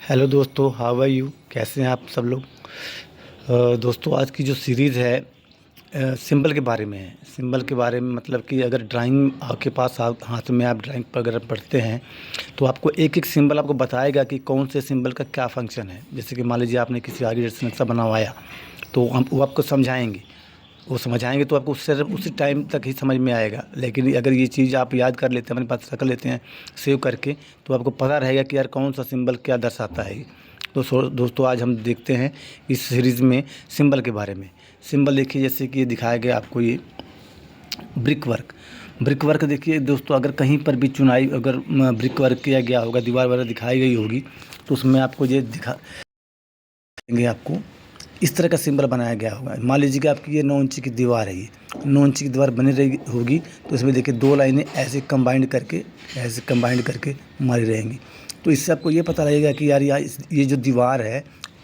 Hello दोस्तों, how are you? कैसे हैं आप सब लोग? दोस्तों, आज की जो सीरीज़ है सिंबल के बारे में है। सिंबल के बारे में मतलब कि अगर ड्राइंग आपके पास हाथ में आप ड्राइंग पर अगर पढ़ते हैं तो आपको एक एक सिंबल आपको बताएगा कि कौन से सिंबल का क्या फंक्शन है। जैसे कि मान लीजिए आपने किसी आगे जैसे नक्शा बनवाया तो हम वो आपको समझाएंगे। वो समझाएंगे तो आपको उससे उसी टाइम तक ही समझ में आएगा। लेकिन अगर ये चीज़ आप याद कर लेते हैं, अपने पास रख लेते हैं सेव करके, तो आपको पता रहेगा कि यार कौन सा सिंबल क्या दर्शाता है। तो दोस्तों, आज हम देखते हैं इस सीरीज़ में सिंबल के बारे में। सिंबल देखिए, जैसे कि ये दिखाया गया आपको, ये ब्रिक वर्क। ब्रिक वर्क देखिए दोस्तों, अगर कहीं पर भी चुनाई अगर ब्रिक वर्क किया गया होगा, दीवार वगैरह दिखाई गई होगी, तो उसमें आपको ये दिखा देंगे आपको इस तरह का सिंबल बनाया गया होगा। मान लीजिए कि आपकी ये 9 इंच की दीवार है, ये 9 इंच की दीवार बनी रही होगी, तो इसमें देखिए 2 लाइनें ऐसे कंबाइंड करके मारी रहेंगी। तो इससे आपको ये पता लगेगा कि यार ये जो दीवार है,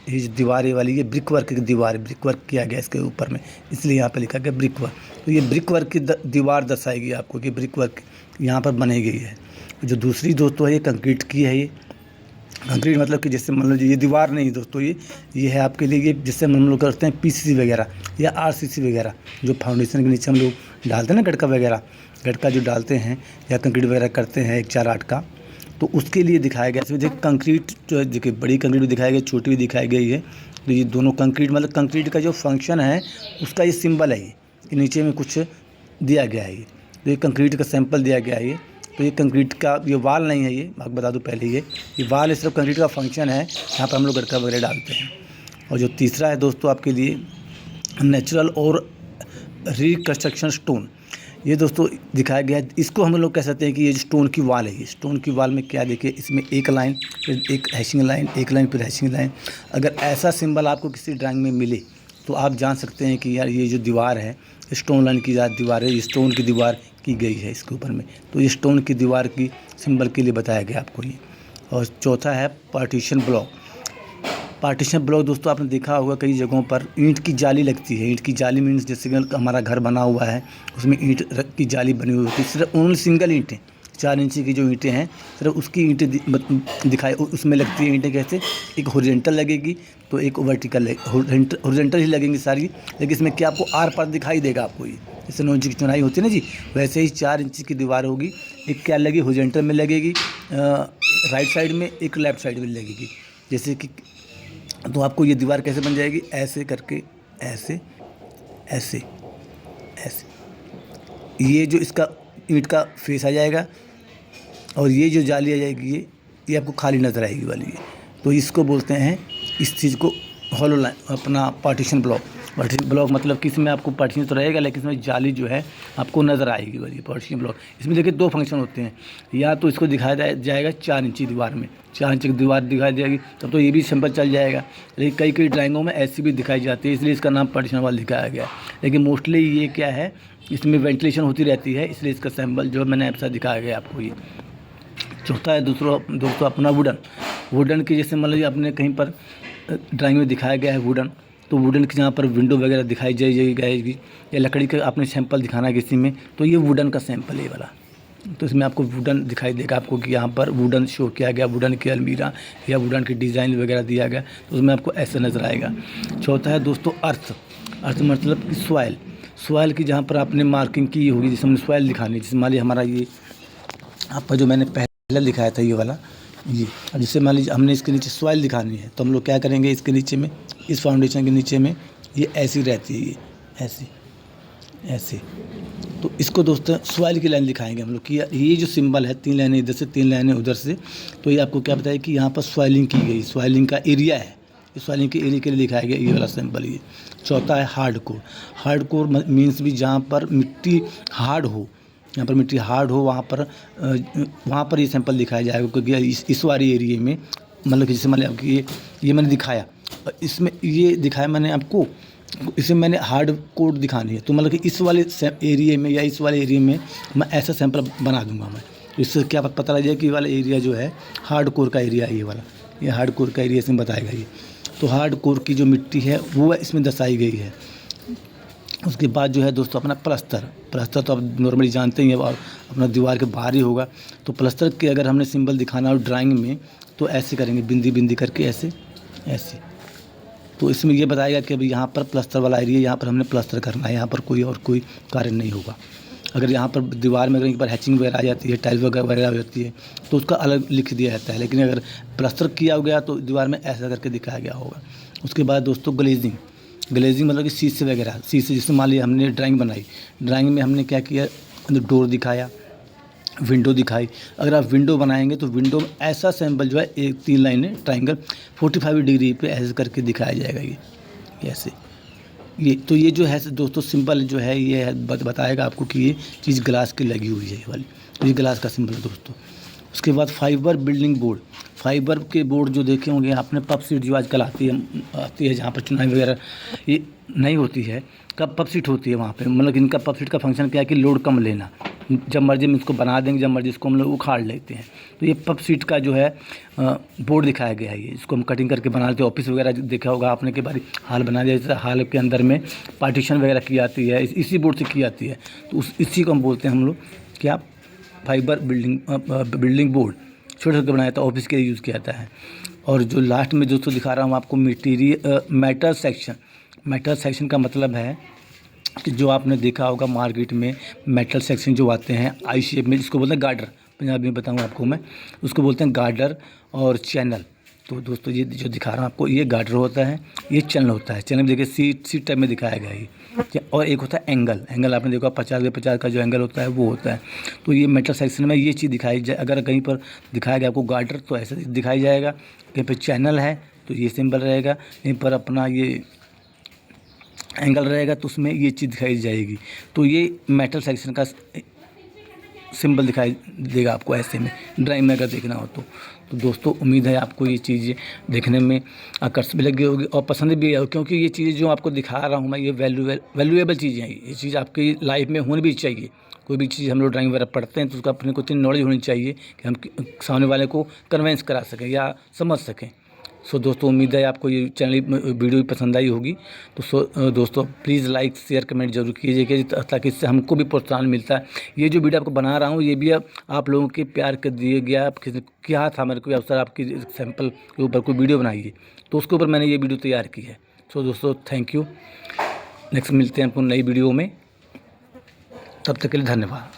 ये जो दीवार ये वाली, ये ब्रिक वर्क की दीवार है, ब्रिक वर्क किया गया इसके ऊपर में, इसलिए यहाँ पे लिखा गया ब्रिक वर्क। तो ये ब्रिक वर्क की दीवार दर्शाएगी आपको कि ब्रिक वर्क यहाँ पर बनाई गई है। जो दूसरी दोस्तों है, ये कंक्रीट की है। ये कंक्रीट मतलब कि जैसे मान लो ये दीवार नहीं दोस्तों, ये है आपके लिए, ये जिससे हम लोग करते हैं पीसीसी वगैरह या आरसीसी वगैरह, जो फाउंडेशन के नीचे हम लोग डालते हैं ना, गटका वगैरह, गटका जो डालते हैं या कंक्रीट वगैरह करते हैं 1-4-8 का, तो उसके लिए दिखाया गया। इसमें देखिए कंक्रीट जो है, देखिए बड़ी कंक्रीट भी दिखाई गई, छोटी भी दिखाई गई है। तो ये दोनों कंक्रीट मतलब कंक्रीट का जो फंक्शन है उसका ये सिंबल है। ये नीचे में कुछ दिया गया है। तो ये कंक्रीट का सैंपल दिया गया है। ये तो ये कंक्रीट का ये वाल नहीं है, ये आपको बता दूं पहले, ये वाल सिर्फ कंक्रीट का फंक्शन है, यहाँ पर हम लोग गटका वगैरह डालते हैं। और जो तीसरा है दोस्तों आपके लिए नेचुरल और रिकंस्ट्रक्शन स्टोन, ये दोस्तों दिखाया गया है। इसको हम लोग कह सकते हैं कि ये जो स्टोन की वाल है, ये स्टोन की वाल में क्या देखिए, इसमें एक लाइन फिर एक हैशिंग लाइन, एक लाइन फिर हैशिंग लाइन। अगर ऐसा सिंबल आपको किसी ड्राइंग में मिले तो आप जान सकते हैं कि यार ये जो दीवार है स्टोन लाइन की दीवार है, स्टोन की दीवार की गई है इसके ऊपर में। तो ये स्टोन की दीवार की सिंबल के लिए बताया गया आपको ये। और चौथा है पार्टीशन ब्लॉक। पार्टीशन ब्लॉक दोस्तों आपने देखा होगा कई जगहों पर ईंट की जाली लगती है। ईंट की जाली मीन्स जैसे हमारा घर बना हुआ है, उसमें ईंट की जाली बनी हुई होती है। सिर्फ ओनली सिंगल ईंटें, 4 इंच की जो ईंटें हैं, सिर्फ उसकी ईंटें दिखाई उसमें लगती है। ईंटें कैसे, एक हॉरिजॉन्टल लगेगी तो एक वर्टिकल, हॉरिजॉन्टल ही लगेंगी सारी, लेकिन इसमें क्या आपको आर पार दिखाई देगा आपको। ये जैसे 9 इंच की चौड़ाई होती है ना जी, वैसे ही 4 इंच की दीवार होगी। एक क्या लगेगी, हॉरिजॉन्टल में लगेगी राइट साइड में, एक लेफ्ट साइड में लगेगी। जैसे कि तो आपको ये दीवार कैसे बन जाएगी, ऐसे करके, ऐसे ऐसे ऐसे, ये जो इसका ईंट का फेस आ जाएगा और ये जो जाली आ जाएगी, ये आपको खाली नज़र आएगी वाली ये। तो इसको बोलते हैं, इस चीज़ को हॉलो लाइन, अपना पार्टीशन ब्लॉक। पार्टीशन ब्लॉक मतलब कि इसमें आपको पार्टीशन तो रहेगा, लेकिन इसमें जाली जो है आपको नज़र आएगी वाली पार्टीशन ब्लॉक। इसमें देखिए 2 फंक्शन होते हैं, या तो इसको दिखाया जाएगा 4 इंची दीवार में, 4 इंच की दीवार दिखाई जाएगी, तब तो ये भी सिंपल चल जाएगा। लेकिन कई कई ड्राइंगों में ऐसी भी दिखाई जाती है, इसलिए इसका नाम पार्टीशन वाल दिखाया गया है। लेकिन मोस्टली ये क्या है, इसमें वेंटिलेशन होती रहती है, इसलिए इसका सिंबल जो मैंने ऐसा दिखाया गया आपको ये। चौथा है दोस्तों अपना वुडन की, जैसे मान लीजिए आपने कहीं पर ड्राइंग में दिखाया गया है वुडन, तो वुडन की जहाँ पर विंडो वगैरह दिखाई जाएगी या लकड़ी का आपने सैंपल दिखाना है किसी में, तो ये वुडन का सैंपल है ये वाला। तो इसमें आपको वुडन दिखाई देगा आपको कि यहाँ पर वुडन शो किया गया, वुडन की अलमीरा या वुडन की डिज़ाइन वगैरह दिया गया, तो उसमें आपको ऐसा नज़र आएगा। चौथा है दोस्तों अर्थ मतलब कि सॉइल की जहाँ पर आपने मार्किंग की होगी, जैसे हमने सॉइल दिखानी है। जैसे मान लीजिए हमारा ये आपका जो मैंने पहले दिखाया था ये वाला, ये अब जैसे मान लीजिए हमने इसके नीचे सॉइल दिखानी है, तो हम लोग क्या करेंगे, इसके नीचे में, इस फाउंडेशन के नीचे में ये ऐसी रहती है, ये ऐसे। तो इसको दोस्तों सॉइल की लाइन दिखाएंगे हम लोग कि ये जो सिंबल है, 3 लाइनें इधर से 3 लाइनें उधर से, तो ये आपको क्या बताया कि यहाँ पर सॉइलिंग की गई, सॉइलिंग का एरिया है, इस सॉइलिंग के एरिया के लिए दिखाया गया ये वाला सिंबल ये। चौथा है हार्ड कोर मीन्स भी जहाँ पर मिट्टी हार्ड हो, यहाँ पर मिट्टी हार्ड हो, वहाँ पर ये सैंपल दिखाया जाएगा। क्योंकि इस वाली एरिया में मतलब कि जैसे मान लिया आपकी ये मैंने दिखाया, इसमें ये दिखाया मैंने आपको, इसे मैंने हार्ड कोड दिखानी है, तो मतलब कि इस वाले एरिया में या इस वाले एरिया में मैं ऐसा सैंपल बना दूंगा मैं। तो इससे क्या पता लग जाए कि ये वाला एरिया जो है हार्ड कोर का एरिया है, ये वाला, ये हार्ड कोर का एरिया इसमें बताएगा ये। तो हार्ड कोर की जो मिट्टी है वो इसमें दर्शाई गई है। उसके बाद जो है दोस्तों अपना प्लस्तर तो आप नॉर्मली जानते ही हैं, और अपना दीवार के बाहर ही होगा। तो प्लस्तर के अगर हमने सिंबल दिखाना हो ड्राइंग में, तो ऐसे करेंगे बिंदी बिंदी करके ऐसे ऐसे। तो इसमें ये बताएगा कि अभी यहाँ पर प्लास्टर वाला एरिया, यहाँ पर हमने प्लास्टर करना है, यहाँ पर कोई और कोई कार्य नहीं होगा। अगर यहाँ पर दीवार में कहीं पर हैचिंग वगैरह आ जाती है, टाइल वगैरह हो जाती है, तो उसका अलग लिख दिया जाता है। लेकिन अगर प्लास्टर किया गया तो दीवार में ऐसा करके दिखाया गया होगा। उसके बाद दोस्तों ग्लेजिंग, ग्लेजिंग मतलब कि शीशे वगैरह, शीशे जैसे मान लिया हमने ड्राइंग बनाई, ड्राइंग में हमने क्या किया, डोर दिखाया, विंडो दिखाई। अगर आप विंडो बनाएंगे तो विंडो में ऐसा सैंपल जो है एक 3 लाइनें ट्राइंगल 45 डिग्री पे ऐसे करके दिखाया जाएगा। ये ऐसे, ये जो है दोस्तों सिंपल जो है ये है बताएगा आपको कि ये चीज़ ग्लास की लगी हुई है, ये वाली, ये ग्लास का सिंबल है दोस्तों। उसके बाद फाइबर बिल्डिंग बोर्ड, फाइबर के बोर्ड जो देखे होंगे आपने, पप सीट जो आजकल आती है जहाँ पर चुनाई वगैरह ये नहीं होती है, कब पप सीट होती है वहाँ पे, मतलब इनका पप सीट का फंक्शन क्या है कि लोड कम लेना, जब मर्जी हम इसको बना देंगे, जब मर्जी इसको हम लोग उखाड़ लेते हैं। तो ये पप सीट का जो है बोर्ड दिखाया गया है, ये इसको हम कटिंग करके बना लेते हैं। ऑफिस वगैरह देखा होगा आपने कि भाई हाल बना दिया, जैसे हाल के अंदर में पार्टीशन वगैरह की जाती है, इसी बोर्ड से की जाती है। तो इसी को हम बोलते हैं हम लोग क्या, फाइबर बिल्डिंग बोर्ड, छोटे छोटे बनाया था, ऑफिस के लिए यूज़ किया जाता है। और जो लास्ट में दोस्तों दिखा रहा हूँ आपको मेटल सेक्शन, मेटल सेक्शन का मतलब है कि जो आपने देखा होगा मार्केट में मेटल सेक्शन जो आते हैं आई शेप में, जिसको बोलते हैं गार्डर, पंजाबी में बताऊँ आपको मैं, उसको बोलते हैं गार्डर और चैनल। तो दोस्तों ये जो दिखा रहा हूँ आपको, ये गार्डर होता है, ये चैनल होता है। चैनल में देखिए सीट टाइप में दिखाया गया है। और एक होता है एंगल, एंगल आपने देखा 50/50 का जो एंगल होता है वो होता है। तो ये मेटल सेक्शन में ये चीज़ दिखाई जाए, अगर कहीं पर दिखाया गया आपको गार्डर तो ऐसे दिखाई जाएगा, कहीं पर चैनल है तो ये सिंबल रहेगा, कहीं पर अपना ये एंगल रहेगा तो उसमें ये चीज़ दिखाई जाएगी। तो ये मेटल सेक्शन का सिंबल दिखाई देगा आपको ऐसे में, ड्राइंग में अगर देखना हो तो दोस्तों उम्मीद है आपको ये चीज़ें देखने में आकर्षक भी लगी होगी और पसंद भी आई, क्योंकि ये चीज़ें जो आपको दिखा रहा हूँ मैं, ये वैल्यूएबल चीज़ें हैं। ये चीज़ आपकी लाइफ में होनी भी चाहिए। कोई भी चीज़ हम लोग ड्राइंग वगैरह पढ़ते हैं तो उसका अपने को इतनी नॉलेज होनी चाहिए कि हम सामने वाले को कन्वेंस करा सकें या समझ सकें। सो दोस्तों उम्मीद है आपको ये चैनल वीडियो भी पसंद आई होगी। तो दोस्तों प्लीज़ लाइक शेयर कमेंट जरूर कीजिएगा, ताकि इससे हमको भी प्रोत्साहन मिलता है। ये जो वीडियो आपको बना रहा हूँ ये भी आप लोगों के प्यार के दिए गया, क्या था मेरे को अवसर आपकी सैंपल के ऊपर कोई वीडियो बनाइए, तो उसके ऊपर मैंने ये वीडियो तैयार की है। सो दोस्तों थैंक यू, नेक्स्ट मिलते हैं आपको नई वीडियो में, तब तक के लिए धन्यवाद।